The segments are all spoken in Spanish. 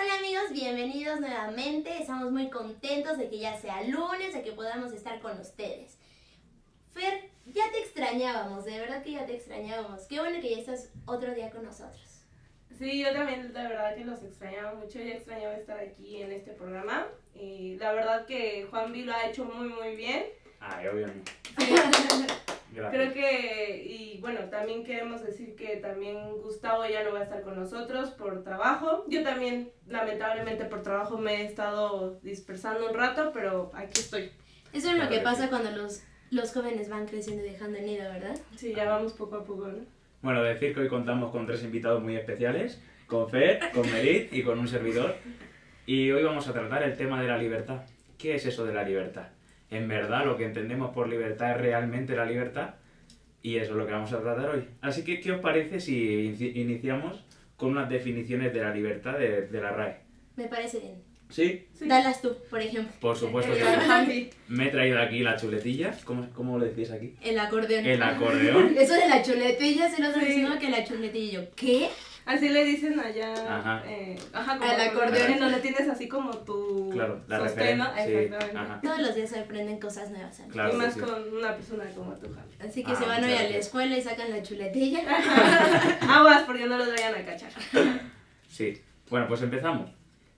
Hola amigos, bienvenidos nuevamente. Estamos muy contentos de que ya sea lunes, de que podamos estar con ustedes. Fer, ya te extrañábamos, de verdad que ya te extrañábamos. Qué bueno que ya estás otro día con nosotros. Sí, yo también, la verdad que los extrañaba mucho, ya extrañaba estar aquí en este programa. Y la verdad que Juanvi lo ha hecho muy bien. Ay, obviamente. Sí. Gracias. Creo que, y bueno, también queremos decir que también Gustavo ya no va a estar con nosotros por trabajo. Yo también, lamentablemente por trabajo, me he estado dispersando un rato, pero aquí estoy. Eso es lo que pasa cuando los jóvenes van creciendo y dejando el nido, ¿verdad? Sí, ya vamos poco a poco, ¿no? Bueno, decir que hoy contamos con 3 invitados muy especiales, con Fer, con Merit y con un servidor. Y hoy vamos a tratar el tema de la libertad. ¿Qué es eso de la libertad? ¿En verdad lo que entendemos por libertad es realmente la libertad? Y eso es lo que vamos a tratar hoy. Así que, ¿qué os parece si iniciamos con unas definiciones de la libertad de la RAE? Me parece bien. ¿Sí? Sí. Dalas tú, por ejemplo. Por supuesto que Juanvi. me he traído aquí la chuletilla. ¿Cómo lo decís aquí? El acordeón. El acordeón. Eso de la chuletilla, se lo Sí. diciendo que la chuletilla. Y yo, ¿qué? Así le dicen allá, Ajá. como Al acordeón. en donde tienes así como tu Claro, la sostén, ¿no? referencia. Sí, Exactamente. ajá. Todos los días se aprenden cosas nuevas. amigos. Claro Y más que sí. con una persona como tú, Javi. Así que se van hoy muchas a la gracias. escuela y sacan la chuletilla. Aguas, porque no los vayan a cachar. Sí. Bueno, pues empezamos.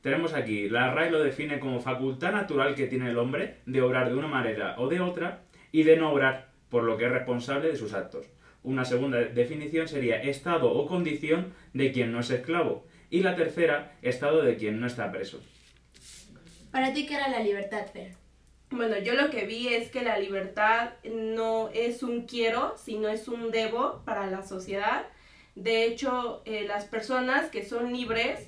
Tenemos aquí, la RAE lo define como facultad natural que tiene el hombre de obrar de una manera o de otra y de no obrar, por lo que es responsable de sus actos. Una segunda definición sería estado o condición de quien no es esclavo. Y la tercera, estado de quien no está preso. Para ti, ¿qué era la libertad, Fer? Bueno, yo lo que vi es que la libertad no es un quiero, sino es un debo para la sociedad. De hecho, las personas que son libres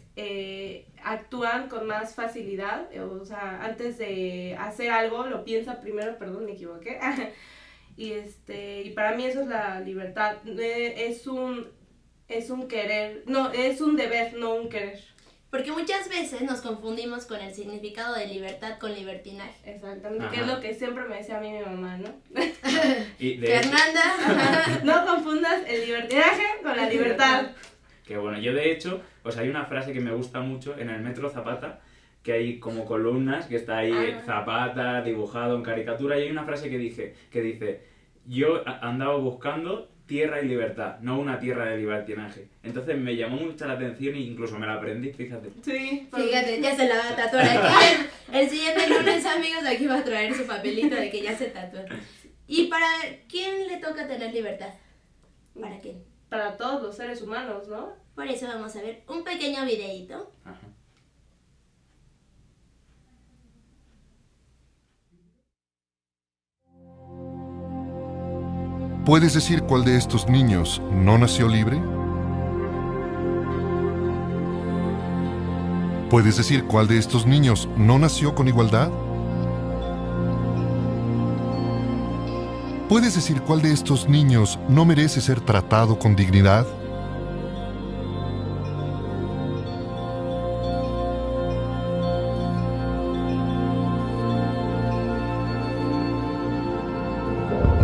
actúan con más facilidad. O sea, antes de hacer algo, lo piensa primero, perdón, me equivoqué. Y para mí eso es la libertad. Es un querer, no, es un deber, no un querer. Porque muchas veces nos confundimos con el significado de libertad con libertinaje. Exactamente, Ajá. que es lo que siempre me decía a mí mi mamá, ¿no? Y de hecho, Fernanda, No confundas el libertinaje con la libertad. que bueno, yo de hecho, pues hay una frase que me gusta mucho en el Metro Zapata, que hay como columnas, que está ahí Zapata dibujado en caricatura, y hay una frase que dice, yo andaba buscando tierra y libertad, no una tierra de libertinaje. Entonces me llamó mucho la atención e incluso me la aprendí, fíjate. Sí. fíjate, ya se la va a tatuar aquí. El siguiente lunes, amigos, aquí va a traer su papelito de que ya se tatuó. ¿Y para quién le toca tener libertad? ¿Para quién? Para todos los seres humanos, ¿no? Por eso vamos a ver un pequeño videíto. Ajá. ¿Puedes decir cuál de estos niños no nació libre? ¿Puedes decir cuál de estos niños no nació con igualdad? ¿Puedes decir cuál de estos niños no merece ser tratado con dignidad?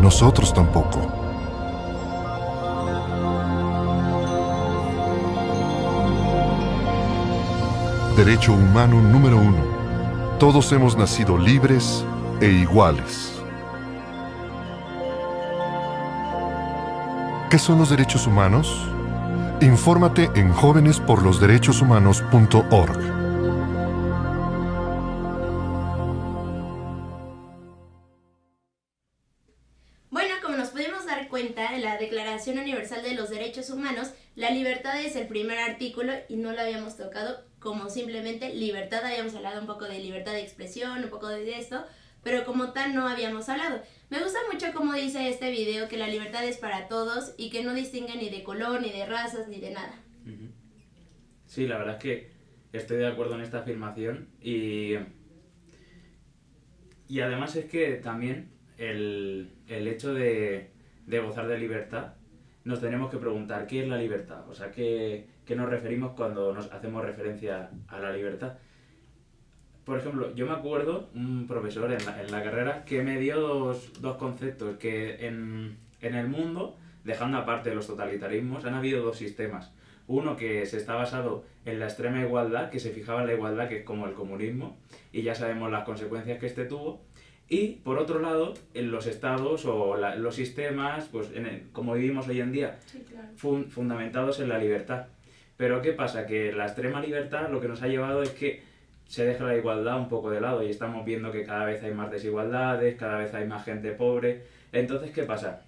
Nosotros tampoco. Derecho humano número 1. Todos hemos nacido libres e iguales. ¿Qué son los derechos humanos? Infórmate en jovenesporlosderechoshumanos.org. Bueno, como nos pudimos dar cuenta, en la Declaración Universal de los Derechos Humanos, la libertad es el primer artículo y no lo habíamos tocado como simplemente libertad. Habíamos hablado un poco de libertad de expresión, un poco de esto, pero como tal no habíamos hablado. Me gusta mucho cómo dice este video que la libertad es para todos y que no distingue ni de color, ni de razas, ni de nada. Ujú. Sí, la verdad es que estoy de acuerdo en esta afirmación y además es que también el hecho de gozar de libertad nos tenemos que preguntar ¿qué es la libertad? O sea, ¿qué nos referimos cuando nos hacemos referencia a la libertad? Por ejemplo, yo me acuerdo un profesor en la carrera que me dio dos conceptos, que en el mundo, dejando aparte los totalitarismos, han habido dos sistemas. Uno que se está basado en la extrema igualdad, que se fijaba en la igualdad, que es como el comunismo, y ya sabemos las consecuencias que este tuvo. Y por otro lado, en los estados o los sistemas, pues como vivimos hoy en día, Sí, claro. fundamentados en la libertad. Pero ¿qué pasa? Que la extrema libertad lo que nos ha llevado es que se deja la igualdad un poco de lado y estamos viendo que cada vez hay más desigualdades, cada vez hay más gente pobre. Entonces, ¿qué pasa?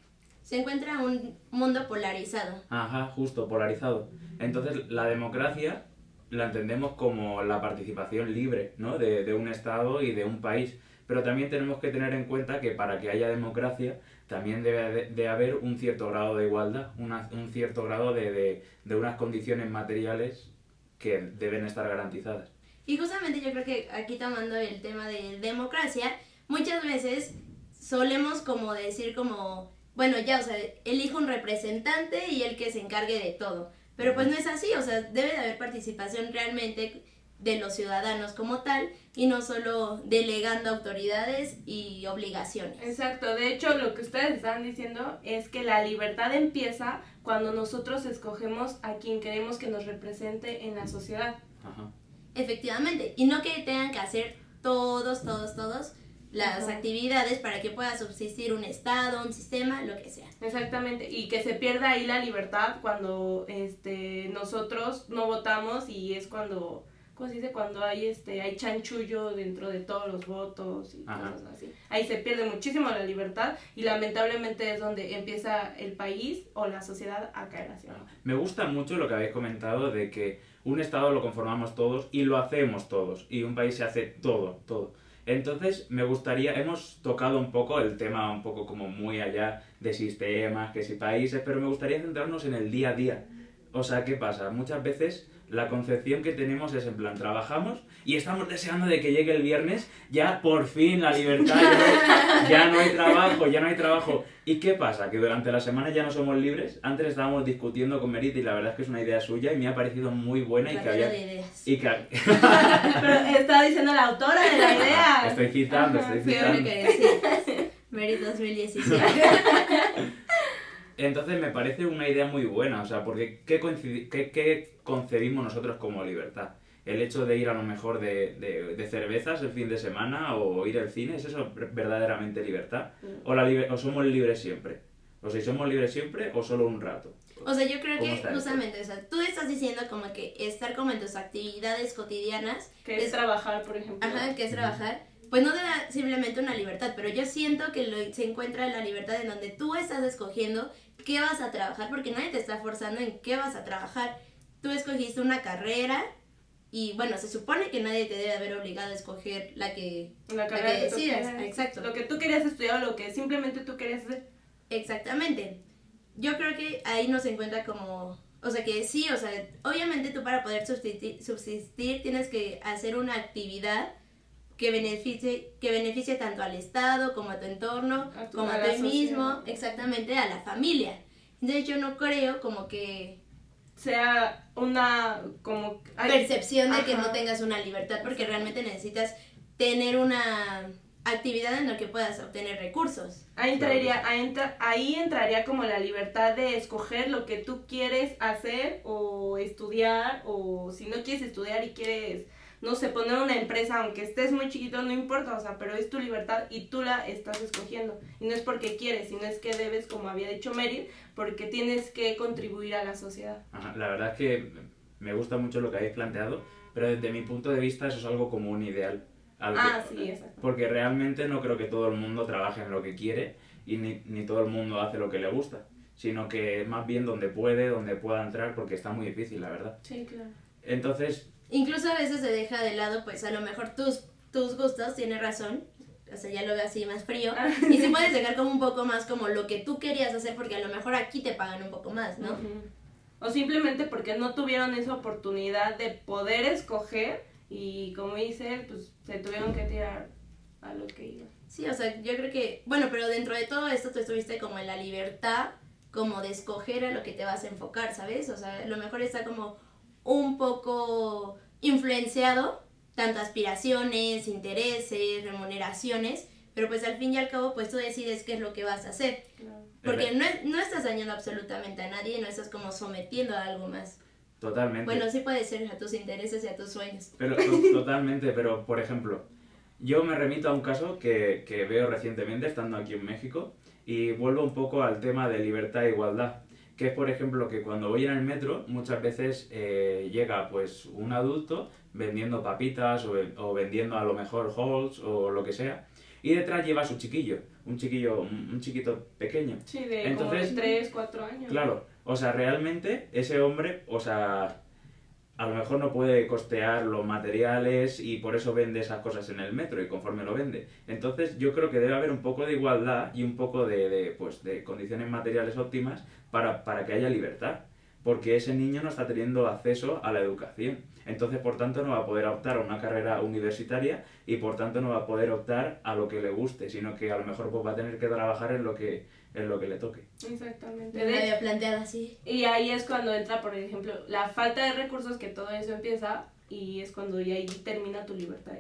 Se encuentra un mundo polarizado. Ajá, justo, polarizado. Entonces, la democracia la entendemos como la participación libre, ¿no? de un Estado y de un país. Pero también tenemos que tener en cuenta que para que haya democracia también debe de haber un cierto grado de igualdad, un cierto grado de unas condiciones materiales que deben estar garantizadas. Y justamente yo creo que aquí tomando el tema de democracia, muchas veces solemos como decir como, bueno, ya, o sea, elijo un representante y el que se encargue de todo. Pero pues no es así, o sea, debe de haber participación realmente de los ciudadanos como tal y no solo delegando autoridades y obligaciones. Exacto, de hecho lo que ustedes están diciendo es que la libertad empieza cuando nosotros escogemos a quien queremos que nos represente en la sociedad. Ajá. Efectivamente, y no que tengan que hacer todos las Ajá. actividades para que pueda subsistir un estado, un sistema, lo que sea. Exactamente, y que se pierda ahí la libertad cuando nosotros no votamos y es cuando, ¿cómo se dice? Cuando hay chanchullo dentro de todos los votos y Ajá. cosas así. Ahí se pierde muchísimo la libertad y lamentablemente es donde empieza el país o la sociedad a caer hacia abajo. Me gusta mucho lo que habéis comentado de que un Estado lo conformamos todos y lo hacemos todos, y un país se hace todo. Entonces, me gustaría, hemos tocado un poco el tema un poco como muy allá de sistemas, que si países, pero me gustaría centrarnos en el día a día. O sea, ¿qué pasa? Muchas veces la concepción que tenemos es en plan, trabajamos y estamos deseando de que llegue el viernes, ya por fin la libertad, ya no hay trabajo. ¿Y qué pasa? Que durante la semana ya no somos libres. Antes estábamos discutiendo con Merit y la verdad es que es una idea suya y me ha parecido muy buena y que Ratero había... de ideas. Y que... Pero estaba diciendo la autora de la idea. Estoy citando. Fue lo que decías. Merit 2017. Entonces me parece una idea muy buena, o sea, porque ¿qué concebimos nosotros como libertad? El hecho de ir a lo mejor de cervezas el fin de semana o ir al cine, ¿es eso verdaderamente libertad? ¿O somos libres siempre? O sea, ¿somos libres siempre o solo un rato? O sea, yo creo ¿Cómo que está justamente, o sea, tú estás diciendo como que estar como en tus actividades cotidianas, Que es trabajar, por ejemplo. ajá, que es trabajar, pues no te da simplemente una libertad, pero yo siento que se encuentra la libertad en donde tú estás escogiendo qué vas a trabajar, porque nadie te está forzando en qué vas a trabajar. Tú escogiste una carrera y bueno, se supone que nadie te debe haber obligado a escoger la que carrera que tú decidas. quieras. Exacto. Lo que tú querías estudiar o lo que simplemente tú querías hacer. Exactamente. Yo creo que ahí nos encuentra como, o sea que sí, o sea, obviamente tú para poder subsistir tienes que hacer una actividad que beneficie tanto al Estado como a tu entorno, como a la ti mismo, sociedad. exactamente, a la familia. Entonces yo no creo como que Sea una como percepción de que ajá. no tengas una libertad, porque realmente necesitas tener una actividad en la que puedas obtener recursos. Ahí entraría como la libertad de escoger lo que tú quieres hacer o estudiar, o si no quieres estudiar y quieres, no sé, poner una empresa, aunque estés muy chiquito, no importa, o sea, pero es tu libertad y tú la estás escogiendo. Y no es porque quieres, sino es que debes, como había dicho Meryl, porque tienes que contribuir a la sociedad. Ajá, la verdad es que me gusta mucho lo que habéis planteado, pero desde mi punto de vista eso es algo como un ideal. Sí, exacto. Porque realmente no creo que todo el mundo trabaje en lo que quiere y ni todo el mundo hace lo que le gusta, sino que más bien donde pueda entrar, porque está muy difícil, la verdad. Sí, claro. Entonces, Incluso a veces se deja de lado, pues a lo mejor tus gustos, tienes razón, o sea, ya lo veo así más frío, y sí puedes dejar como un poco más como lo que tú querías hacer, porque a lo mejor aquí te pagan un poco más, ¿no? Uh-huh. O simplemente porque no tuvieron esa oportunidad de poder escoger y como dice él, pues se tuvieron que tirar a lo que iba. Sí, o sea, yo creo que, bueno, pero dentro de todo esto tú estuviste como en la libertad, como de escoger a lo que te vas a enfocar, ¿sabes? O sea, a lo mejor está como un poco influenciado, tanto aspiraciones, intereses, remuneraciones, pero pues al fin y al cabo pues tú decides qué es lo que vas a hacer, Claro. porque no estás dañando absolutamente a nadie, no estás como sometiendo a algo más. Totalmente. Bueno, sí puede ser a tus intereses y a tus sueños. Pero totalmente, pero por ejemplo, yo me remito a un caso que veo recientemente estando aquí en México y vuelvo un poco al tema de libertad e igualdad, que es por ejemplo que cuando voy en el metro muchas veces llega pues un adulto vendiendo papitas o vendiendo a lo mejor halls o lo que sea y detrás lleva a su chiquillo, un chiquito pequeño. Sí, de Entonces, como 3, 4 años. Claro, o sea, realmente ese hombre, o sea, a lo mejor no puede costear los materiales y por eso vende esas cosas en el metro y conforme lo vende. Entonces yo creo que debe haber un poco de igualdad y un poco de condiciones materiales óptimas para que haya libertad. Porque ese niño no está teniendo acceso a la educación. Entonces, por tanto, no va a poder optar a una carrera universitaria y por tanto no va a poder optar a lo que le guste, sino que a lo mejor pues, va a tener que trabajar en lo que le toque. Exactamente. Me lo había planteado así. Y ahí es cuando entra, por ejemplo, la falta de recursos, que todo eso empieza, y es cuando ya ahí termina tu libertad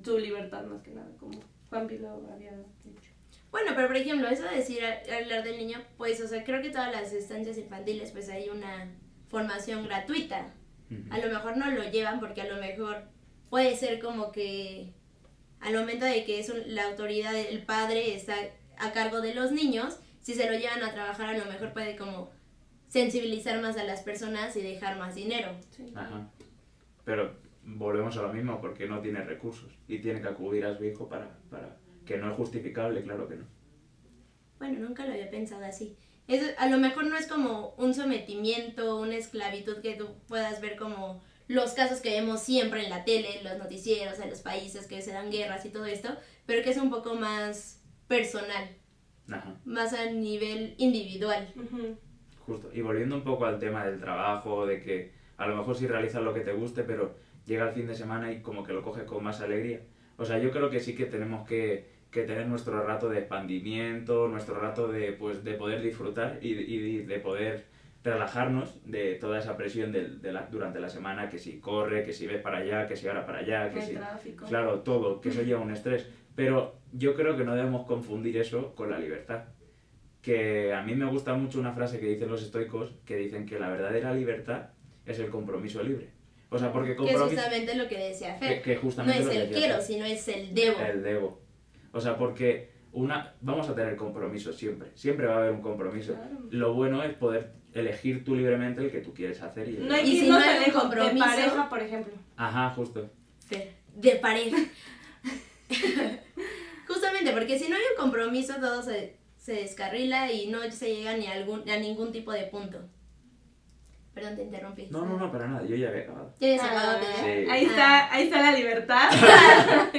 tu libertad más que nada, como Juanpi lo había dicho. Bueno, pero por ejemplo, eso de decir hablar del niño, pues, o sea, creo que todas las estancias infantiles, pues hay una formación gratuita. A lo mejor no lo llevan porque a lo mejor puede ser como que al momento de que la autoridad del padre está a cargo de los niños, si se lo llevan a trabajar a lo mejor puede como sensibilizar más a las personas y dejar más dinero. Sí. Ajá. Pero volvemos a lo mismo porque no tiene recursos y tiene que acudir a su hijo para que no es justificable, claro que no. Bueno, nunca lo había pensado así. Eso, a lo mejor no es como un sometimiento, una esclavitud que tú puedas ver como los casos que vemos siempre en la tele, en los noticieros, en los países que se dan guerras y todo esto, pero que es un poco más personal, Ajá. más a nivel individual. Uh-huh. Justo. Y volviendo un poco al tema del trabajo, de que a lo mejor sí realizas lo que te guste, pero llega el fin de semana y como que lo coges con más alegría. O sea, yo creo que sí que tenemos que tener nuestro rato de expandimiento, nuestro rato de poder disfrutar y de poder relajarnos de toda esa presión durante la semana, que si corre, que si ves para allá, que si ahora para allá, que El si... tráfico. Claro, todo, que eso lleva un estrés. Pero yo creo que no debemos confundir eso con la libertad. Que a mí me gusta mucho una frase que dicen los estoicos, que dicen que la verdadera libertad es el compromiso libre. O sea, porque Que es justamente lo que decía Fer. que justamente no lo es que el decía quiero, Fer. sino es el debo. El debo. O sea, porque vamos a tener compromiso siempre. Siempre va a haber un compromiso. Claro. Lo bueno es poder elegir tú libremente el que tú quieres hacer. No hay Y que si irnos no hay tan un lejos, compromiso- de pareja, por ejemplo. Ajá, justo. Fer, de pareja. Justamente, porque si no hay un compromiso, todo se descarrila y no se llega ni a ningún tipo de punto. Perdón, te interrumpí. No, para nada. Yo ya había acabado. ¿Ya habías acabado de Sí. ver? Ahí está la libertad,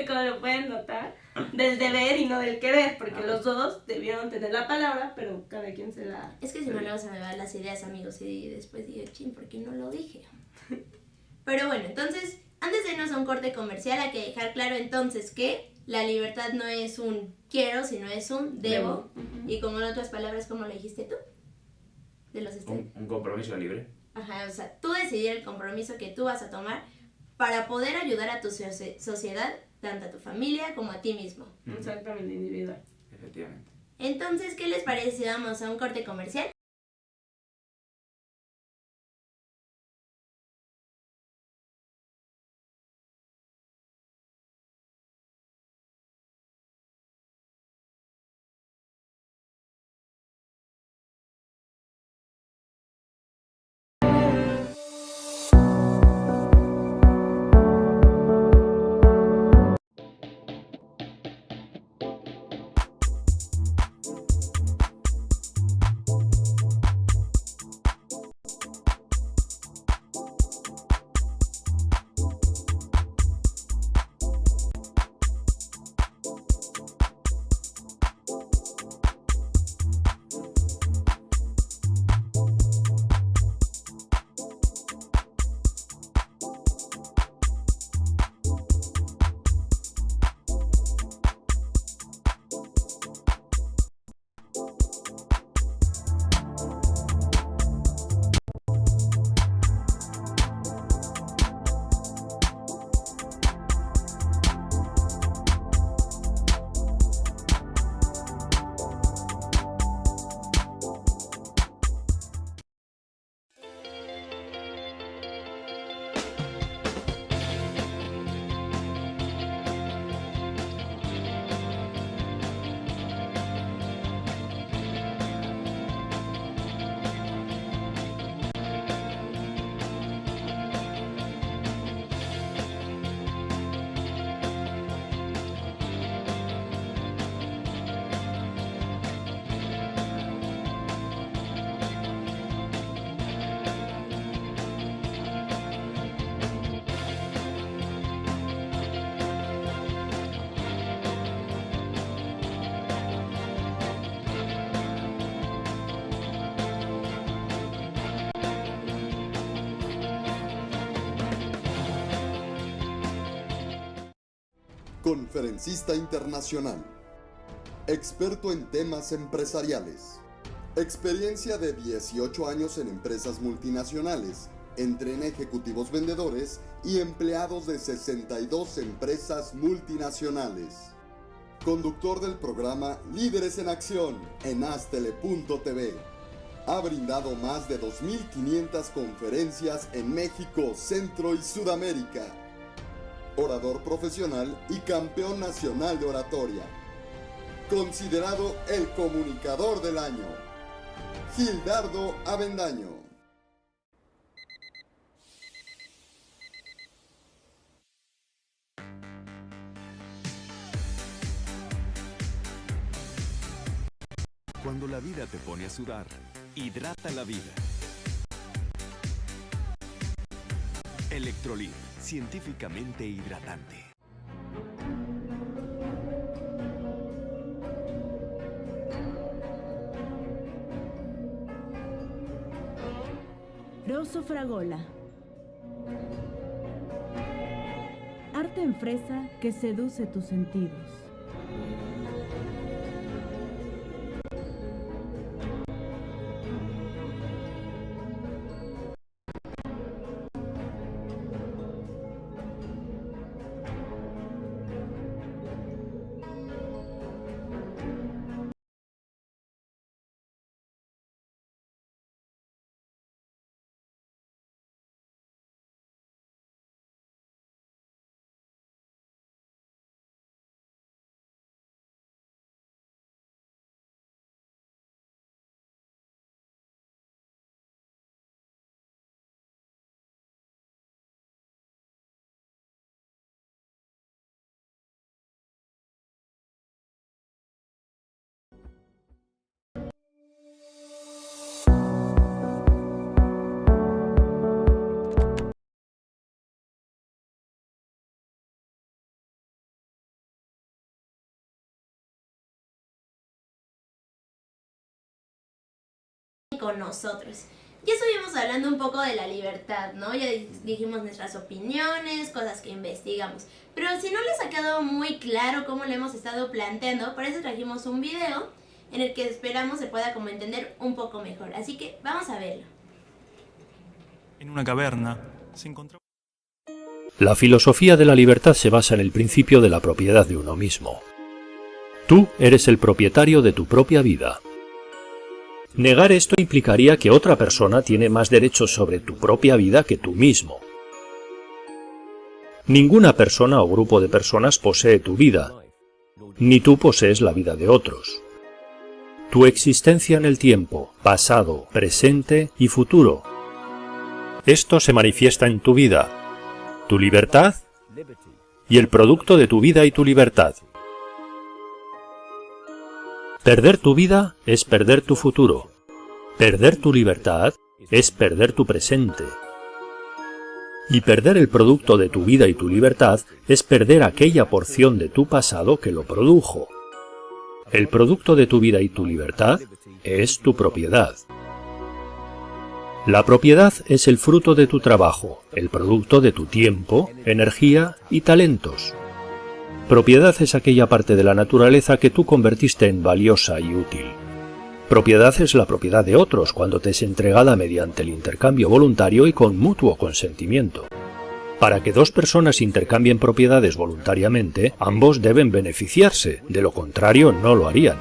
como lo pueden notar, del deber y no del querer, porque Ajá. los dos debieron tener la palabra, pero cada quien se la... Es que si no luego se me van las ideas, amigos, y después digo, chin, ¿por qué no lo dije? Pero bueno, entonces, antes de irnos a un corte comercial, hay que dejar claro entonces que la libertad no es un quiero, sino es un debo. Y como en otras palabras, ¿cómo lo dijiste tú? De los Un compromiso libre. Ajá, o sea, tú decidir el compromiso que tú vas a tomar para poder ayudar a tu sociedad, tanto a tu familia como a ti mismo. Exactamente, individual. Efectivamente. Entonces, ¿qué les parece si vamos a un corte comercial? conferencista internacional, experto en temas empresariales, experiencia de 18 años en empresas multinacionales, entrena ejecutivos vendedores y empleados de 62 empresas multinacionales. Conductor del programa Líderes en Acción en Astele.tv. Ha brindado más de 2.500 conferencias en México, Centro y Sudamérica. Orador profesional y campeón nacional de oratoria. Considerado el comunicador del año. Gildardo Avendaño. Cuando la vida te pone a sudar, hidrata la vida. Electrolit, científicamente hidratante. Rosso Fragola. Arte en fresa que seduce tus sentidos. Con nosotros. Ya estuvimos hablando un poco de la libertad, ¿no? Ya dijimos nuestras opiniones, cosas que investigamos. Pero si no les ha quedado muy claro cómo lo hemos estado planteando, por eso trajimos un video en el que esperamos se pueda como entender un poco mejor. Así que vamos a verlo. En una caverna se encontraba... La filosofía de la libertad se basa en el principio de la propiedad de uno mismo. Tú eres el propietario de tu propia vida. Negar esto implicaría que otra persona tiene más derechos sobre tu propia vida que tú mismo. Ninguna persona o grupo de personas posee tu vida, ni tú posees la vida de otros. Tu existencia en el tiempo, pasado, presente y futuro. Esto se manifiesta en tu vida, tu libertad y el producto de tu vida y tu libertad. Perder tu vida es perder tu futuro. Perder tu libertad es perder tu presente. Y perder el producto de tu vida y tu libertad es perder aquella porción de tu pasado que lo produjo. El producto de tu vida y tu libertad es tu propiedad. La propiedad es el fruto de tu trabajo, el producto de tu tiempo, energía y talentos. Propiedad es aquella parte de la naturaleza que tú convertiste en valiosa y útil. Propiedad es la propiedad de otros cuando te es entregada mediante el intercambio voluntario y con mutuo consentimiento. Para que dos personas intercambien propiedades voluntariamente, ambos deben beneficiarse, de lo contrario no lo harían.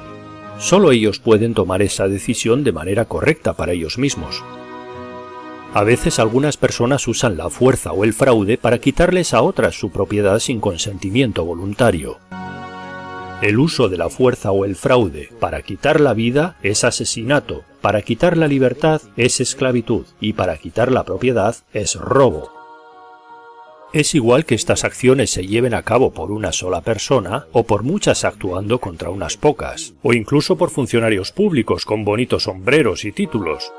Solo ellos pueden tomar esa decisión de manera correcta para ellos mismos. A veces algunas personas usan la fuerza o el fraude para quitarles a otras su propiedad sin consentimiento voluntario. El uso de la fuerza o el fraude para quitar la vida es asesinato, para quitar la libertad es esclavitud y para quitar la propiedad es robo. Es igual que estas acciones se lleven a cabo por una sola persona o por muchas actuando contra unas pocas, o incluso por funcionarios públicos con bonitos sombreros y títulos.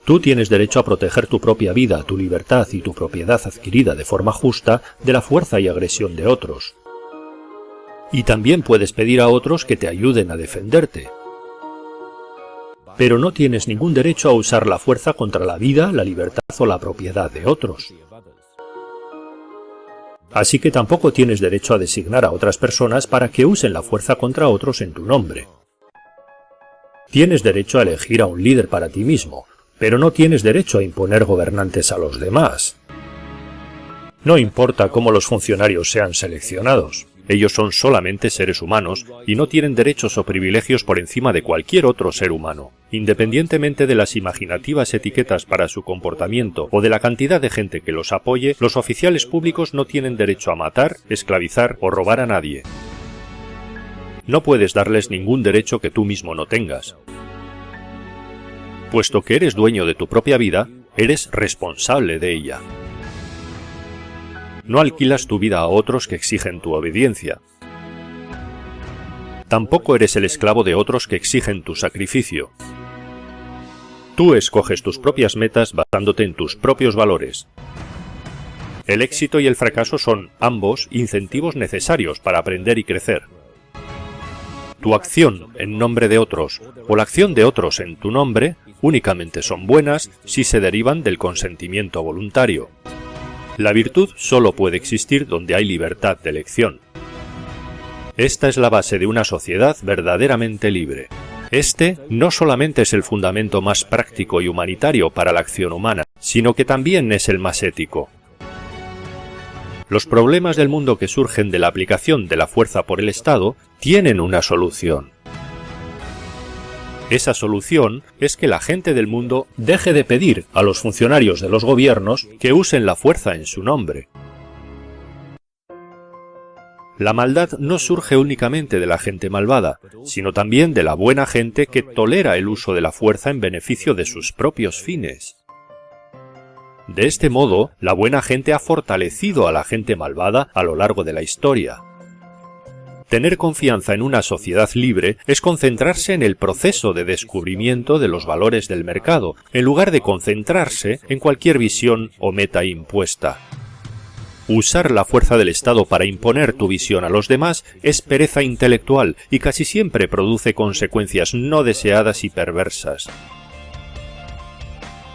Tú tienes derecho a proteger tu propia vida, tu libertad y tu propiedad adquirida de forma justa de la fuerza y agresión de otros. Y también puedes pedir a otros que te ayuden a defenderte. Pero no tienes ningún derecho a usar la fuerza contra la vida, la libertad o la propiedad de otros. así que tampoco tienes derecho a designar a otras personas para que usen la fuerza contra otros en tu nombre. Tienes derecho a elegir a un líder para ti mismo, pero no tienes derecho a imponer gobernantes a los demás. No importa cómo los funcionarios sean seleccionados, ellos son solamente seres humanos y no tienen derechos o privilegios por encima de cualquier otro ser humano. Independientemente de las imaginativas etiquetas para su comportamiento o de la cantidad de gente que los apoye, los oficiales públicos no tienen derecho a matar, esclavizar o robar a nadie. No puedes darles ningún derecho que tú mismo no tengas. Puesto que eres dueño de tu propia vida, eres responsable de ella. No alquilas tu vida a otros que exigen tu obediencia. Tampoco eres el esclavo de otros que exigen tu sacrificio. Tú escoges tus propias metas basándote en tus propios valores. El éxito y el fracaso son, ambos, incentivos necesarios para aprender y crecer. Tu acción en nombre de otros o la acción de otros en tu nombre únicamente son buenas si se derivan del consentimiento voluntario. La virtud solo puede existir donde hay libertad de elección. Esta es la base de una sociedad verdaderamente libre. Este no solamente es el fundamento más práctico y humanitario para la acción humana, sino que también es el más ético. Los problemas del mundo que surgen de la aplicación de la fuerza por el Estado tienen una solución. Esa solución es que la gente del mundo deje de pedir a los funcionarios de los gobiernos que usen la fuerza en su nombre. La maldad no surge únicamente de la gente malvada, sino también de la buena gente que tolera el uso de la fuerza en beneficio de sus propios fines. De este modo, la buena gente ha fortalecido a la gente malvada a lo largo de la historia. Tener confianza en una sociedad libre es concentrarse en el proceso de descubrimiento de los valores del mercado, en lugar de concentrarse en cualquier visión o meta impuesta. Usar la fuerza del Estado para imponer tu visión a los demás es pereza intelectual y casi siempre produce consecuencias no deseadas y perversas.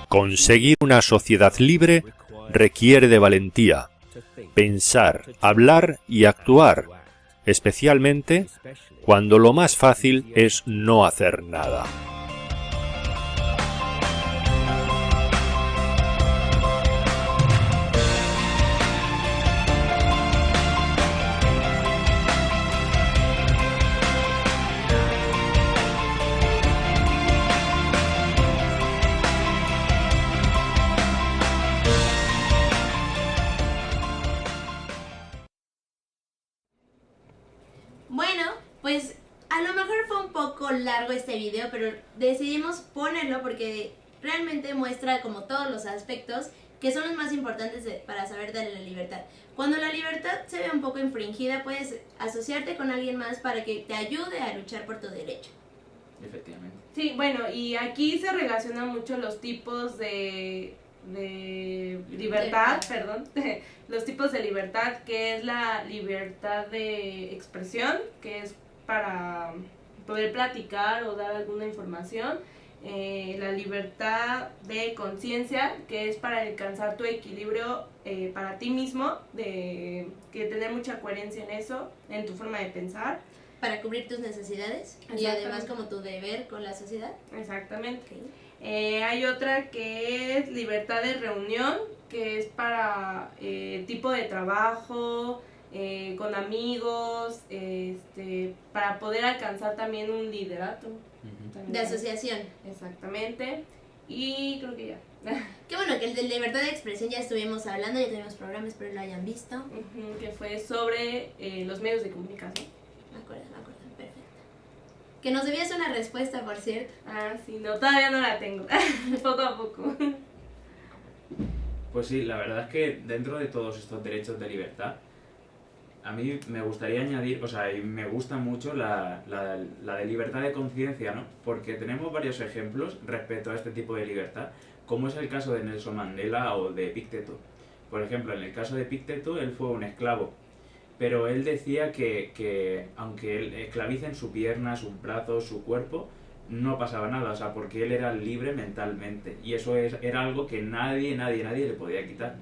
Conseguir una sociedad libre requiere de valentía, pensar, hablar y actuar, especialmente cuando lo más fácil es no hacer nada. Bueno, pues a lo mejor fue un poco largo este video, pero decidimos ponerlo porque realmente muestra como todos los aspectos que son los más importantes para saber de la libertad. Cuando la libertad se ve un poco infringida, puedes asociarte con alguien más para que te ayude a luchar por tu derecho. Efectivamente. Sí, bueno, y aquí se relacionan mucho los tipos de libertad, los tipos de libertad, que es la libertad de expresión, que es para poder platicar o dar alguna información, la libertad de conciencia, que es para alcanzar tu equilibrio para ti mismo, que tener mucha coherencia en eso, en tu forma de pensar. Para cubrir tus necesidades y además como tu deber con la sociedad. Exactamente. Okay. Hay otra que es libertad de reunión, que es para tipo de trabajo, con amigos, para poder alcanzar también un liderato. De asociación. Exactamente. Y creo que ya. Qué bueno que el de libertad de expresión ya estuvimos hablando, ya tuvimos programas, pero lo hayan visto. Que fue sobre los medios de comunicación. Me acuerdo, perfecto. Que nos debías una respuesta, por cierto. Ah, sí, no, todavía no la tengo. Poco a poco. Pues sí, la verdad es que dentro de todos estos derechos de libertad, a mí me gustaría añadir, y me gusta mucho la de libertad de conciencia, ¿no? Porque tenemos varios ejemplos respecto a este tipo de libertad, como es el caso de Nelson Mandela o de Epicteto. Por ejemplo, en el caso de Epicteto, él fue un esclavo, pero él decía que aunque él esclavicen su pierna, sus brazos, su cuerpo, no pasaba nada, porque él era libre mentalmente, y eso era algo que nadie le podía quitar.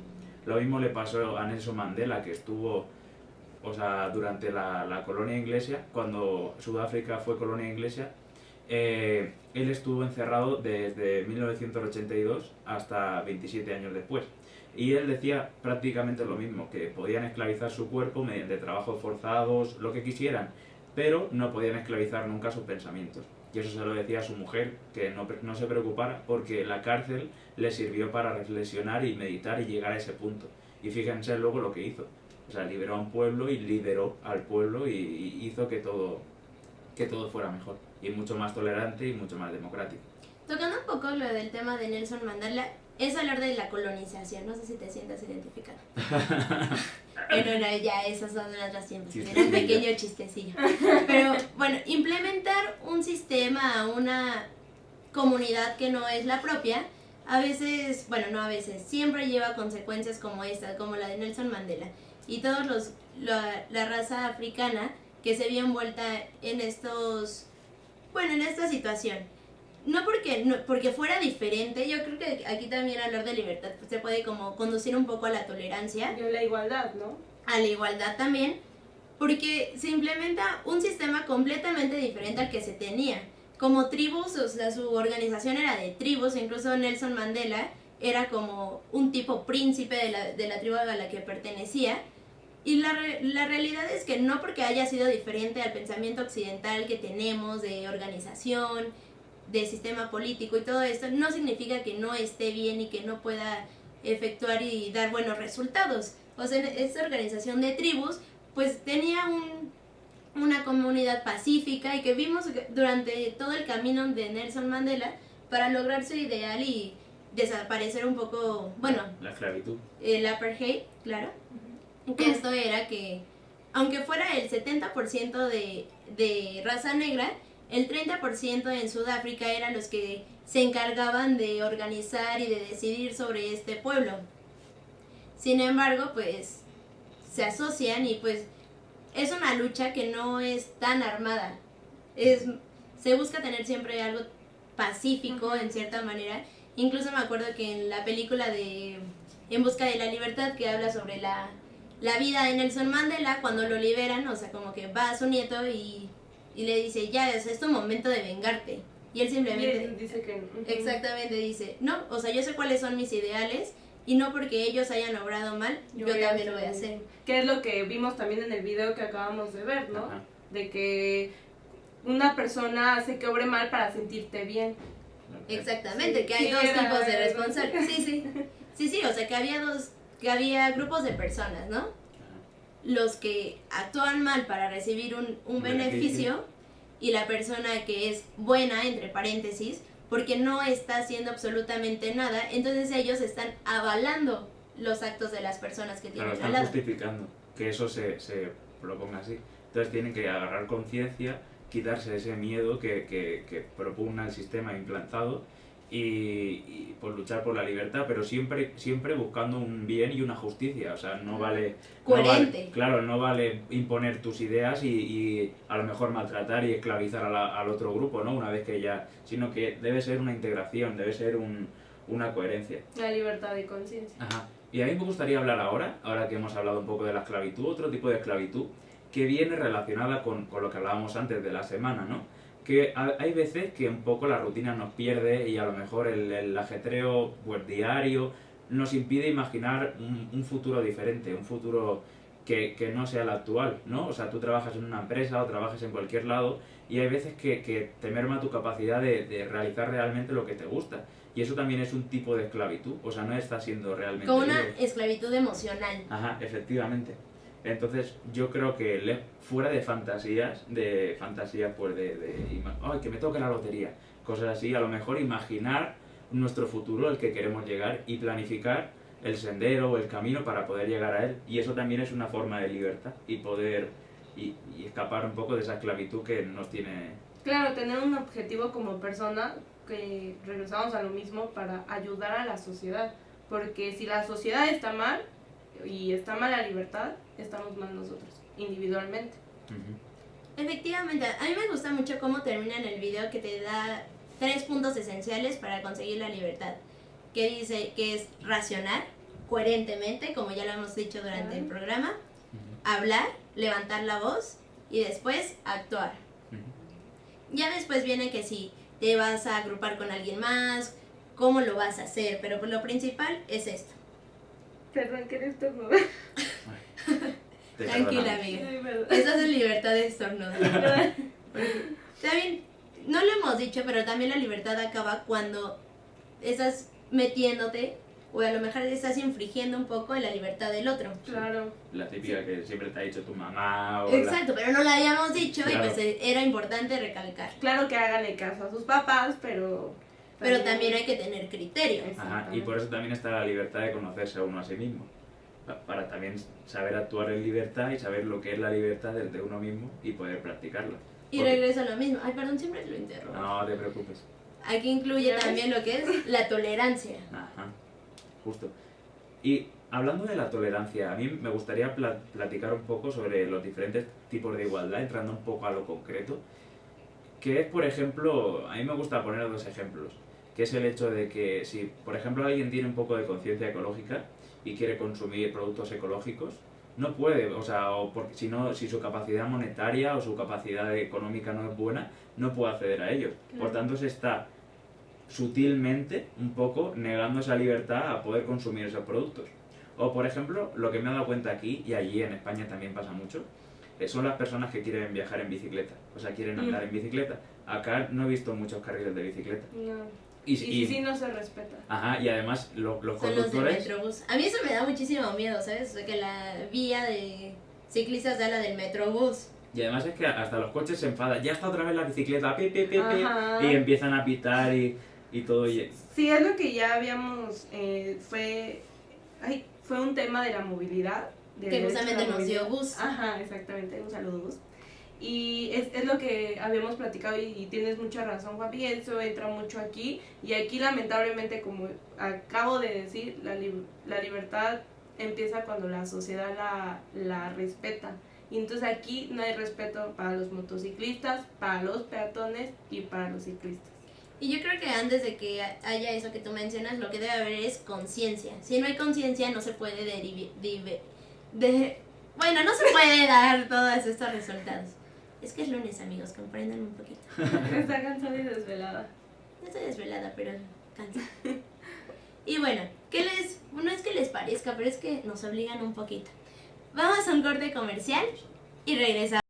Lo mismo le pasó a Nelson Mandela, que estuvo, o sea, durante la colonia inglesa, cuando Sudáfrica fue colonia inglesa, él estuvo encerrado desde 1982 hasta 27 años después. Y él decía prácticamente lo mismo, que podían esclavizar su cuerpo mediante trabajos forzados, lo que quisieran, pero no podían esclavizar nunca sus pensamientos. Y eso se lo decía a su mujer, que no se preocupara, porque la cárcel le sirvió para reflexionar y meditar y llegar a ese punto. Y fíjense luego lo que hizo. O sea, liberó a un pueblo y lideró al pueblo y hizo que todo fuera mejor. Y mucho más tolerante y mucho más democrático. Tocando un poco lo del tema de Nelson Mandela, es hablar de la colonización, no sé si te sientas identificado. Pero no, ya esos son otros tiempos, era un pequeño chistecillo. Pero bueno, implementar un sistema, una comunidad que no es la propia, a veces, bueno, no a veces, siempre lleva consecuencias como esta, como la de Nelson Mandela. Y todos la raza africana que se vio envuelta en en esta situación. No porque fuera diferente, yo creo que aquí también hablar de libertad se puede como conducir un poco a la tolerancia. Y a la igualdad, ¿no? A la igualdad también, porque se implementa un sistema completamente diferente al que se tenía. Como tribus, o sea, su organización era de tribus, incluso Nelson Mandela era como un tipo príncipe de la tribu a la que pertenecía. Y la realidad es que no porque haya sido diferente al pensamiento occidental que tenemos de organización, de sistema político y todo esto, no significa que no esté bien y que no pueda efectuar y dar buenos resultados. O sea, esta organización de tribus pues tenía una comunidad pacífica y que vimos durante todo el camino de Nelson Mandela para lograr su ideal y desaparecer un poco, bueno, la esclavitud, el apartheid, claro, que esto era que aunque fuera el 70% de raza negra, el 30% en Sudáfrica eran los que se encargaban de organizar y de decidir sobre este pueblo. Sin embargo, pues se asocian y pues es una lucha que no es tan armada. Se busca tener siempre algo pacífico en cierta manera. Incluso me acuerdo que en la película de En busca de la libertad, que habla sobre la vida de Nelson Mandela, cuando lo liberan, o sea, como que va a su nieto y le dice, ya, es tu momento de vengarte. Y él simplemente dice que exactamente dice, no, o sea, yo sé cuáles son mis ideales y no porque ellos hayan obrado mal, yo también lo voy a hacer. Que es lo que vimos también en el video que acabamos de ver, ¿no? Ajá. De que una persona hace que obre mal para sentirte bien. Exactamente, Sí, que hay sí, dos era- tipos de responsables. Sí, o sea, que había grupos de personas, ¿no? Los que actúan mal para recibir un beneficio y la persona que es buena, entre paréntesis, porque no está haciendo absolutamente nada, entonces ellos están avalando los actos de las personas que Claro, tienen al están lado. justificando que eso se proponga así. Entonces tienen que agarrar conciencia, quitarse ese miedo que propugna el sistema implantado y por luchar por la libertad, pero siempre buscando un bien y una justicia. O sea, no vale... Coherente. No vale imponer tus ideas y a lo mejor maltratar y esclavizar al otro grupo, ¿no? Una vez que ya... Sino que debe ser una integración, debe ser una coherencia. La libertad de conciencia. Ajá. Y a mí me gustaría hablar ahora que hemos hablado un poco de la esclavitud, otro tipo de esclavitud que viene relacionada con lo que hablábamos antes de la semana, ¿no? Que hay veces que un poco la rutina nos pierde y a lo mejor el ajetreo pues, diario nos impide imaginar un futuro diferente, un futuro que no sea el actual, ¿no? O sea, tú trabajas en una empresa o trabajas en cualquier lado y hay veces que te merma tu capacidad de realizar realmente lo que te gusta. Y eso también es un tipo de esclavitud, o sea, no estás siendo realmente Como una libre. esclavitud emocional. Ajá, efectivamente. Entonces, yo creo que fuera de fantasías pues ay, que me toque la lotería, cosas así, a lo mejor imaginar nuestro futuro, el que queremos llegar y planificar el sendero o el camino para poder llegar a él. Y eso también es una forma de libertad y poder y escapar un poco de esa esclavitud que nos tiene. Claro, tener un objetivo como persona, que regresamos a lo mismo, para ayudar a la sociedad. Porque si la sociedad está mal y está mal la libertad, estamos mal nosotros, individualmente. Uh-huh. Efectivamente, a mí me gusta mucho cómo termina en el video, que te da 3 puntos esenciales para conseguir la libertad. Que dice que es racionar, coherentemente, como ya lo hemos dicho durante el programa, hablar, levantar la voz y después actuar. Ya después viene que si te vas a agrupar con alguien más, cómo lo vas a hacer, pero pues lo principal es esto. Perdón, que eres todo. Tranquila, amiga. Esa es libertad de estornudar. También, no lo hemos dicho, pero también la libertad acaba cuando estás metiéndote o a lo mejor estás infringiendo un poco en la libertad del otro. Claro. La típica que siempre te ha dicho tu mamá o Exacto, pero no la habíamos dicho Claro. y pues era importante recalcar. Claro que háganle caso a sus papás, pero también hay que tener criterio. Ajá, y por eso también está la libertad de conocerse a uno a sí mismo. Para también saber actuar en libertad y saber lo que es la libertad de uno mismo y poder practicarla. Y regreso a lo mismo. Ay, perdón, siempre lo interrumpo. No te preocupes. Aquí incluye también lo que es la tolerancia. Ajá, justo. Y hablando de la tolerancia, a mí me gustaría platicar un poco sobre los diferentes tipos de igualdad, entrando un poco a lo concreto, que es, por ejemplo, a mí me gusta poner dos ejemplos, que es el hecho de que si, por ejemplo, alguien tiene un poco de conciencia ecológica y quiere consumir productos ecológicos, no puede, o sea, o porque si su capacidad monetaria o su capacidad económica no es buena, no puede acceder a ellos. Por tanto, se está sutilmente un poco negando esa libertad a poder consumir esos productos. O, por ejemplo, lo que me he dado cuenta aquí, y allí en España también pasa mucho, son las personas que quieren viajar en bicicleta, o sea, quieren andar en bicicleta. Acá no he visto muchos carriles de bicicleta. No. Y sí no se respeta. Ajá, y además los Son conductores... los de Metrobús. A mí eso me da muchísimo miedo, ¿sabes? O sea, que la vía de ciclistas sea la del Metrobús. Y además es que hasta los coches se enfadan. Ya está otra vez la bicicleta, pi, pi, pi, pi, Ajá. y empiezan a pitar y todo. Sí, es lo que ya habíamos... fue un tema de la movilidad. Que justamente nos dio Bus. Ajá, exactamente, un saludo Bus. Y es lo que habíamos platicado y tienes mucha razón, Juanpi, eso entra mucho aquí. Y aquí lamentablemente, como acabo de decir, la libertad empieza cuando la sociedad la respeta. Y entonces aquí no hay respeto para los motociclistas, para los peatones y para los ciclistas. Y yo creo que antes de que haya eso que tú mencionas, lo que debe haber es conciencia. Si no hay conciencia, no se puede bueno, no se puede dar todos estos resultados. Es que es lunes, amigos, comprendan un poquito. Está cansada y desvelada. No estoy desvelada, pero cansada. Y bueno, no es que les parezca, pero es que nos obligan un poquito. Vamos a un corte comercial y regresamos.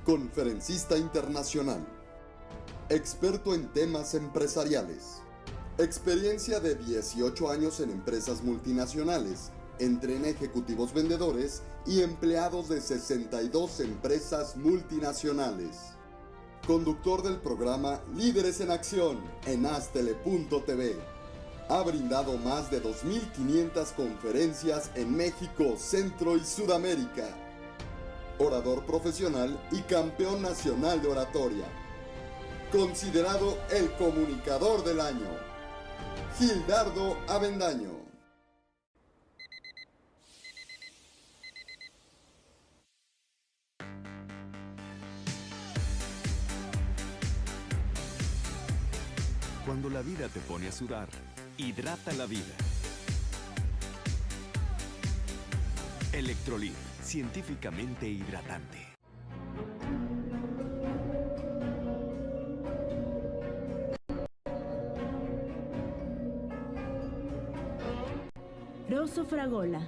Conferencista internacional. Experto en temas empresariales. Experiencia de 18 años en empresas multinacionales, entre ejecutivos vendedores y empleados de 62 empresas multinacionales. Conductor del programa Líderes en Acción en Aztele.tv. Ha brindado más de 2.500 conferencias en México, Centro y Sudamérica. Orador profesional y campeón nacional de oratoria. Considerado el comunicador del año. Gildardo Avendaño. Cuando la vida te pone a sudar, hidrata la vida. Electrolit, científicamente hidratante. Rosso Fragola.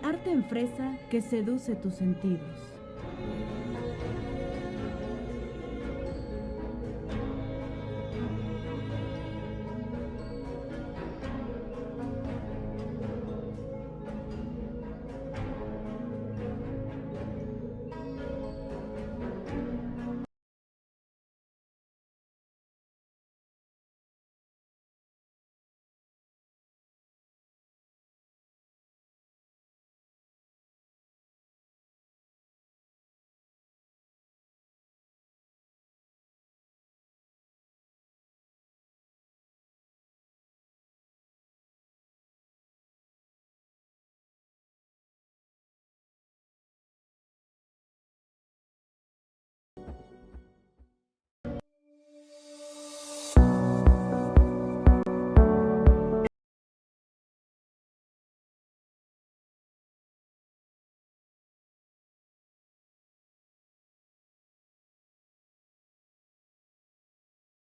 Arte en fresa que seduce tus sentidos.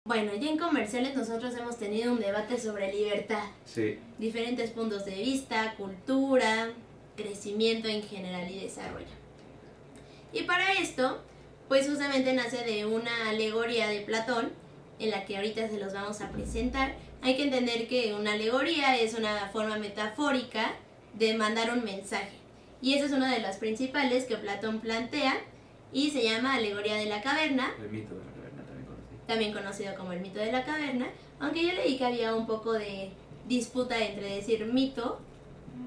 Bueno, ya en comerciales nosotros hemos tenido un debate sobre libertad. Sí. Diferentes puntos de vista, cultura, crecimiento en general y desarrollo. Y para esto, pues justamente nace de una alegoría de Platón, en la que ahorita se los vamos a presentar. Hay que entender que una alegoría es una forma metafórica de mandar un mensaje. Y esa es una de las principales que Platón plantea y se llama Alegoría de la Caverna. El mito de la caverna también conocido como el mito de la caverna, aunque yo leí que había un poco de disputa entre decir mito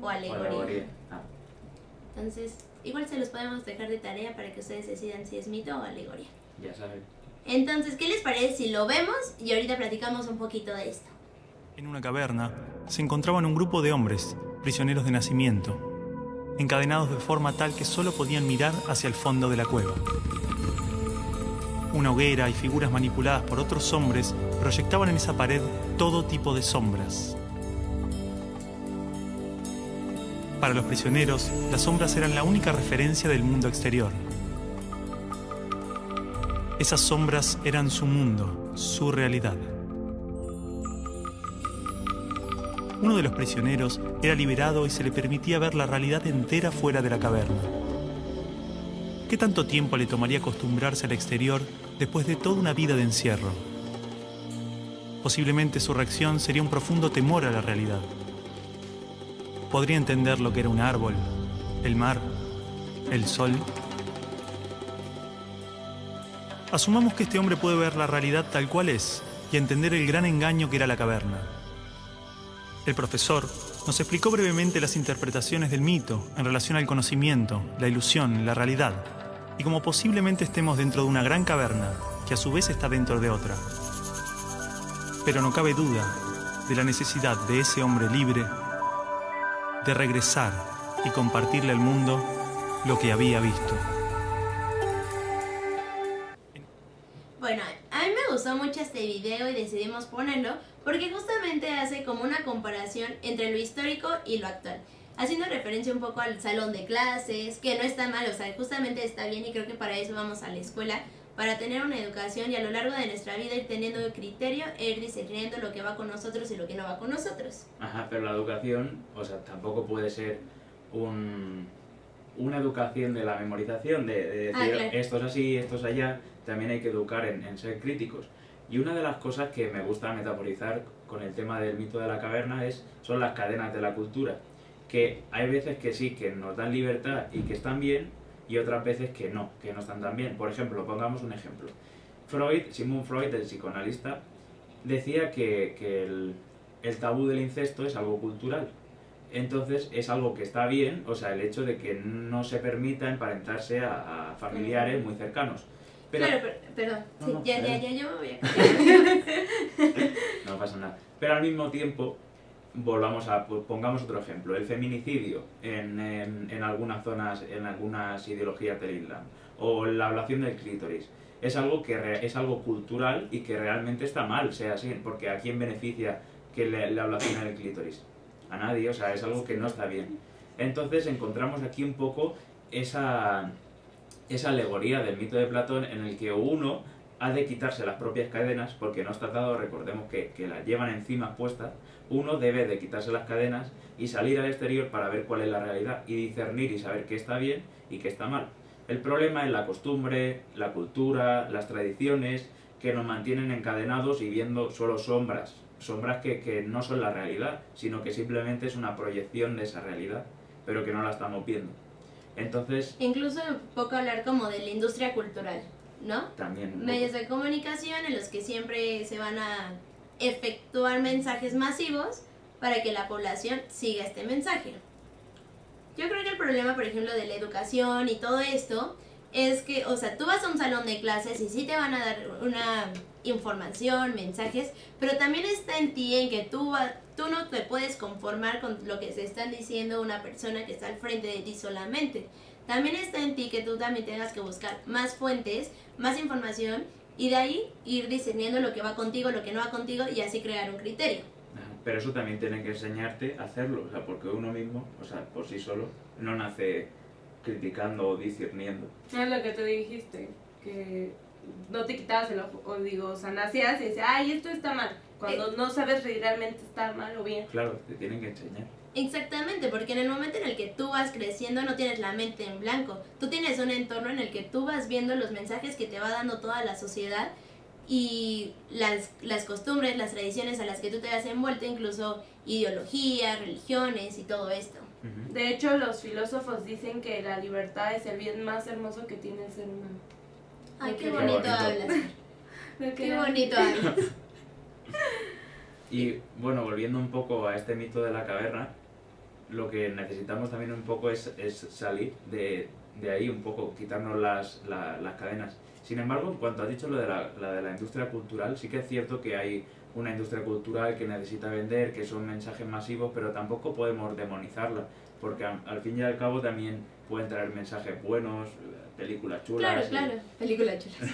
o alegoría. Entonces, igual se los podemos dejar de tarea para que ustedes decidan si es mito o alegoría. Ya saben. Entonces, ¿qué les parece si lo vemos y ahorita platicamos un poquito de esto? En una caverna se encontraban un grupo de hombres, prisioneros de nacimiento, encadenados de forma tal que solo podían mirar hacia el fondo de la cueva. Una hoguera y figuras manipuladas por otros hombres proyectaban en esa pared todo tipo de sombras. Para los prisioneros, las sombras eran la única referencia del mundo exterior. Esas sombras eran su mundo, su realidad. Uno de los prisioneros era liberado y se le permitía ver la realidad entera fuera de la caverna. ¿Qué tanto tiempo le tomaría acostumbrarse al exterior después de toda una vida de encierro? Posiblemente su reacción sería un profundo temor a la realidad. Podría entender lo que era un árbol, el mar, el sol. Asumamos que este hombre puede ver la realidad tal cual es y entender el gran engaño que era la caverna. El profesor nos explicó brevemente las interpretaciones del mito en relación al conocimiento, la ilusión, la realidad, y como posiblemente estemos dentro de una gran caverna que a su vez está dentro de otra. Pero no cabe duda de la necesidad de ese hombre libre de regresar y compartirle al mundo lo que había visto. Bueno, a mí me gustó mucho este video y decidimos ponerlo porque justamente hace como una comparación entre lo histórico y lo actual, haciendo referencia un poco al salón de clases, que no está mal, o sea, justamente está bien y creo que para eso vamos a la escuela, para tener una educación y a lo largo de nuestra vida ir teniendo criterio e ir discerniendo lo que va con nosotros y lo que no va con nosotros. Ajá, pero la educación, o sea, tampoco puede ser una educación de la memorización, de decir claro, esto es así, esto es allá. También hay que educar en ser críticos. Y una de las cosas que me gusta metaforizar con el tema del mito de la caverna son las cadenas de la cultura, que hay veces que sí, que nos dan libertad y que están bien, y otras veces que no están tan bien. Por ejemplo, pongamos un ejemplo. Sigmund Freud, el psicoanalista, decía que el tabú del incesto es algo cultural. Entonces es algo que está bien, o sea, el hecho de que no se permita emparentarse a familiares muy cercanos. Pero, claro, perdón. No, Sí, no, ya yo me voy a... no pasa nada. Pero al mismo tiempo, pongamos otro ejemplo. El feminicidio en algunas zonas, en algunas ideologías del Islam, o la ablación del clítoris. Es algo es algo cultural y que realmente está mal, sea así, porque ¿a quién beneficia que le ablacione el clítoris? A nadie, o sea, es algo que no está bien. Entonces encontramos aquí un poco esa alegoría del mito de Platón, en el que uno ha de quitarse las propias cadenas, porque no está atado, recordemos que las llevan encima puestas. Uno debe de quitarse las cadenas y salir al exterior para ver cuál es la realidad y discernir y saber qué está bien y qué está mal. El problema es la costumbre, la cultura, las tradiciones, que nos mantienen encadenados y viendo solo sombras que no son la realidad, sino que simplemente es una proyección de esa realidad, pero que no la estamos viendo. Entonces... Incluso un poco hablar como de la industria cultural, ¿no? También. Medios de comunicación en los que siempre se van a efectuar mensajes masivos para que la población siga este mensaje. Yo creo que el problema, por ejemplo, de la educación y todo esto es que, o sea, tú vas a un salón de clases y sí te van a dar una información, mensajes, pero también está en ti en que tú no te puedes conformar con lo que se están diciendo una persona que está al frente de ti solamente. También está en ti que tú también tengas que buscar más fuentes, más información, y de ahí ir discerniendo lo que va contigo, lo que no va contigo, y así crear un criterio. Pero eso también tiene que enseñarte a hacerlo, o sea, porque uno mismo, o sea, por sí solo, no nace criticando o discerniendo. Es lo que tú dijiste, que no te quitabas el ojo, o sea, nacías y decías, ay, esto está mal, cuando no sabes si realmente está mal o bien. Claro, te tienen que enseñar. Exactamente, porque en el momento en el que tú vas creciendo no tienes la mente en blanco, tú tienes un entorno en el que tú vas viendo los mensajes que te va dando toda la sociedad y las costumbres, las tradiciones a las que tú te has envuelto, incluso ideologías, religiones y todo esto. De hecho, los filósofos dicen que la libertad es el bien más hermoso que tiene el ser humano. Ay, qué bonito hablas. Qué bonito hablas. Y bueno, volviendo un poco a este mito de la caverna, lo que necesitamos también un poco es salir de ahí un poco, quitarnos las cadenas. Sin embargo, en cuanto has dicho lo de la industria cultural, sí que es cierto que hay una industria cultural que necesita vender, que son mensajes masivos, pero tampoco podemos demonizarla, porque al fin y al cabo también pueden traer mensajes buenos, películas chulas. Claro, películas chulas.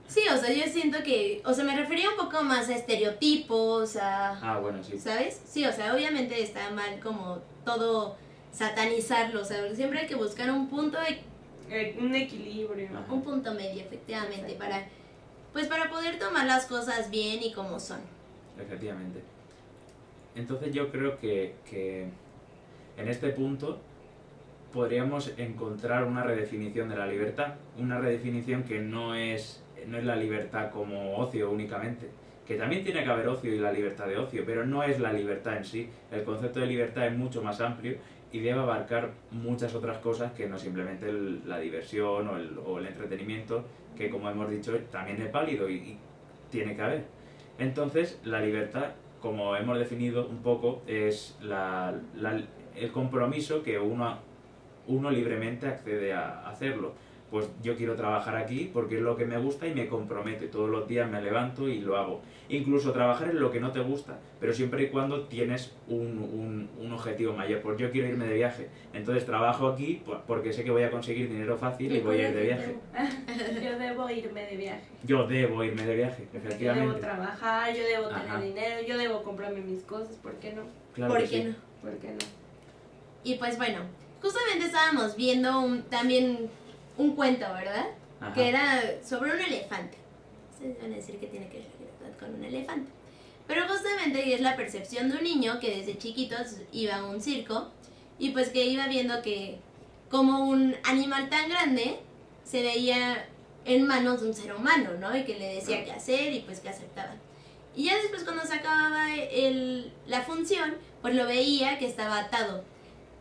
Sí, o sea, yo siento que, o sea, me refería un poco más a estereotipos, bueno, sí. ¿Sabes? Sí, o sea, obviamente está mal como todo satanizarlo, o sea, siempre hay que buscar un punto un equilibrio. Un punto medio, efectivamente, para poder tomar las cosas bien y como son. Efectivamente. Entonces yo creo que en este punto podríamos encontrar una redefinición de la libertad, una redefinición que no es la libertad como ocio únicamente, que también tiene que haber ocio y la libertad de ocio, pero no es la libertad en sí. El concepto de libertad es mucho más amplio y debe abarcar muchas otras cosas que no simplemente la diversión o el entretenimiento, que como hemos dicho también es válido y tiene que haber. Entonces la libertad, como hemos definido un poco, es el compromiso que uno libremente accede a hacerlo. Pues yo quiero trabajar aquí porque es lo que me gusta y me comprometo. Todos los días me levanto y lo hago. Incluso trabajar en lo que no te gusta, pero siempre y cuando tienes un objetivo mayor. Pues yo quiero irme de viaje, entonces trabajo aquí porque sé que voy a conseguir dinero fácil y voy a ir de viaje. Yo debo irme de viaje. Yo debo irme de viaje, efectivamente. Yo debo trabajar, yo debo tener dinero, yo debo comprarme mis cosas, ¿por qué no? Claro ¿Por que qué sí. no? ¿Por qué no? Y pues bueno, justamente estábamos viendo también un cuento, ¿verdad? Ajá. Que era sobre un elefante. Ustedes van a decir que tiene que ver con un elefante. Pero justamente es la percepción de un niño que desde chiquitos iba a un circo y pues que iba viendo que como un animal tan grande se veía en manos de un ser humano, ¿no? Y que le decía qué hacer y pues que aceptaba. Y ya después cuando se acababa la función, pues lo veía que estaba atado.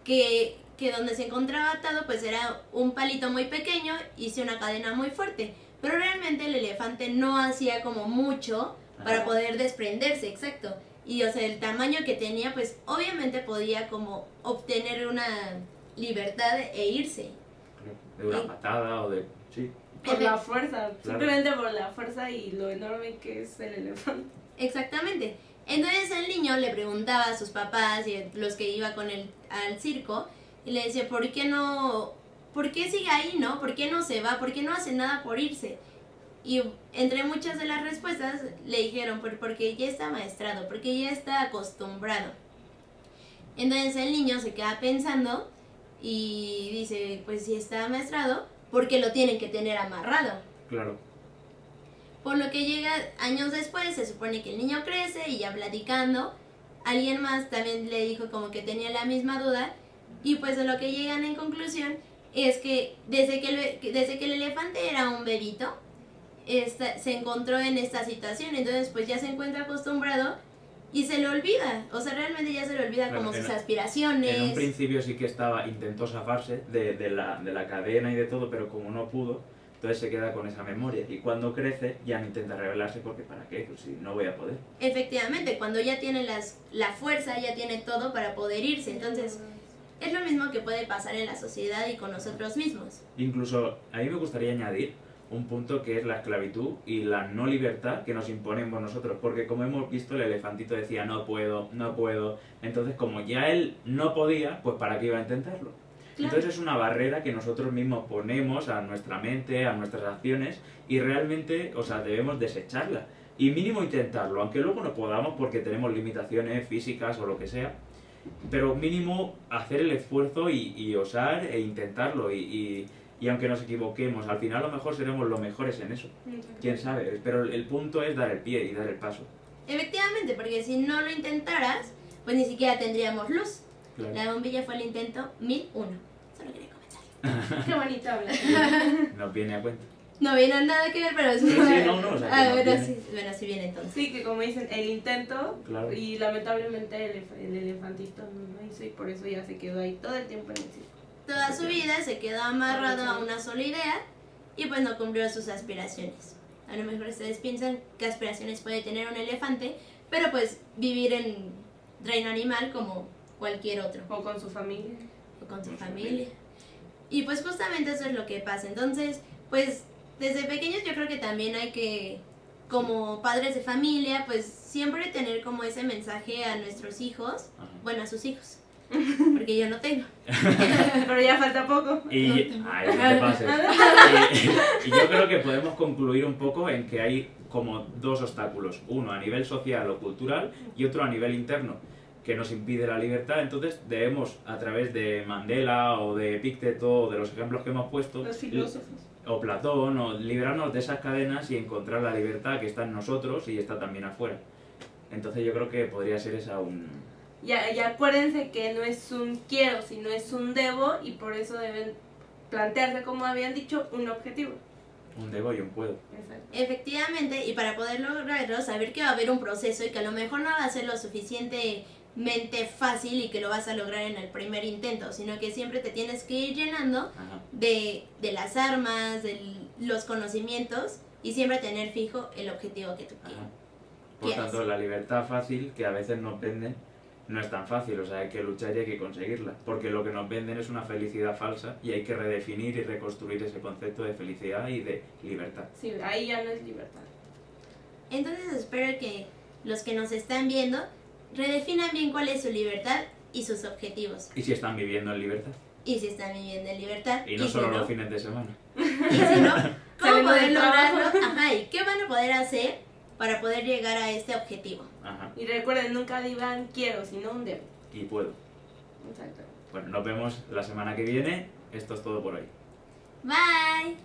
Que donde se encontraba atado pues era un palito muy pequeño, hice una cadena muy fuerte. Pero realmente el elefante no hacía como mucho para poder desprenderse, exacto. Y o sea, el tamaño que tenía pues obviamente podía como obtener una libertad e irse. De una patada o de... Sí. Por la fuerza, Claro. simplemente por la fuerza y lo enorme que es el elefante. Exactamente. Entonces el niño le preguntaba a sus papás y los que iba con él al circo y le decía, ¿por qué sigue ahí, no? ¿Por qué no se va? ¿Por qué no hace nada por irse? Y entre muchas de las respuestas le dijeron, porque ya está maestrado, porque ya está acostumbrado. Entonces el niño se queda pensando y dice, pues si está maestrado, porque lo tienen que tener amarrado. Claro. Por lo que llega años después, se supone que el niño crece y ya platicando, alguien más también le dijo como que tenía la misma duda y pues de lo que llegan en conclusión es que desde que el elefante era un bebito, se encontró en esta situación, entonces pues ya se encuentra acostumbrado y se le olvida, o sea, realmente ya se le olvida como sus aspiraciones. En un principio sí que intentó zafarse de la cadena y de todo, pero como no pudo, entonces se queda con esa memoria. Y cuando crece ya no intenta rebelarse porque ¿para qué? Pues si no voy a poder. Efectivamente, cuando ya tiene la fuerza, ya tiene todo para poder irse. Entonces, es lo mismo que puede pasar en la sociedad y con nosotros mismos. Incluso a mí me gustaría añadir un punto que es la esclavitud y la no libertad que nos imponemos nosotros, porque como hemos visto el elefantito decía no puedo, entonces como ya él no podía, pues ¿para qué iba a intentarlo? Claro. Entonces es una barrera que nosotros mismos ponemos a nuestra mente, a nuestras acciones y realmente, o sea, debemos desecharla y mínimo intentarlo, aunque luego no podamos porque tenemos limitaciones físicas o lo que sea, pero mínimo hacer el esfuerzo y osar e intentarlo y aunque nos equivoquemos, al final a lo mejor seremos los mejores en eso. Quién sabe, pero el punto es dar el pie y dar el paso. Efectivamente, porque si no lo intentaras, pues ni siquiera tendríamos luz. Claro. La bombilla fue el intento 1001. Solo quería comentar. Qué bonito hablar. Nos viene a cuenta. No viene nada que ver, pero es sí, no, o sea, bueno, sí viene entonces. Sí, que como dicen, el intento, claro. Y lamentablemente el elefantito no hizo y por eso ya se quedó ahí todo el tiempo en el circo. Toda su vida se quedó amarrado a una sola idea y pues no cumplió sus aspiraciones. A lo mejor ustedes piensan qué aspiraciones puede tener un elefante, pero pues vivir en reino animal como cualquier otro. O con su familia. O con su familia. Y pues justamente eso es lo que pasa. Entonces, pues desde pequeños yo creo que también hay que, como padres de familia, pues siempre tener como ese mensaje a nuestros hijos, bueno, a sus hijos. Porque yo no tengo. Pero ya falta poco. Ay, no te pases. Y yo creo que podemos concluir un poco en que hay como dos obstáculos. Uno a nivel social o cultural y otro a nivel interno, que nos impide la libertad. Entonces debemos, a través de Mandela o de Epicteto o de los ejemplos que hemos puesto, los filósofos, o Platón, o librarnos de esas cadenas y encontrar la libertad que está en nosotros y está también afuera. Entonces yo creo que podría ser esa Y acuérdense que no es un quiero, sino es un debo, y por eso deben plantearse, como habían dicho, un objetivo. Un debo y un puedo. Exacto. Efectivamente, y para poder lograrlo, saber que va a haber un proceso y que a lo mejor no va a ser lo suficientemente fácil y que lo vas a lograr en el primer intento, sino que siempre te tienes que ir llenando de las armas, de los conocimientos y siempre tener fijo el objetivo que tú quieres. Por tanto, la libertad fácil que a veces nos venden no es tan fácil, o sea, hay que luchar y hay que conseguirla, porque lo que nos venden es una felicidad falsa y hay que redefinir y reconstruir ese concepto de felicidad y de libertad. Sí, ahí ya no es libertad. Entonces espero que los que nos están viendo redefinan bien cuál es su libertad y sus objetivos. Y si están viviendo en libertad. Y si están viviendo en libertad. Y no solo los fines de semana. Y si no, ¿cómo poder lograrlo? Ajá, ¿y qué van a poder hacer para poder llegar a este objetivo? Ajá. Y recuerden, nunca digan quiero, sino un debo. Y puedo. Exacto. Bueno, nos vemos la semana que viene. Esto es todo por hoy. Bye.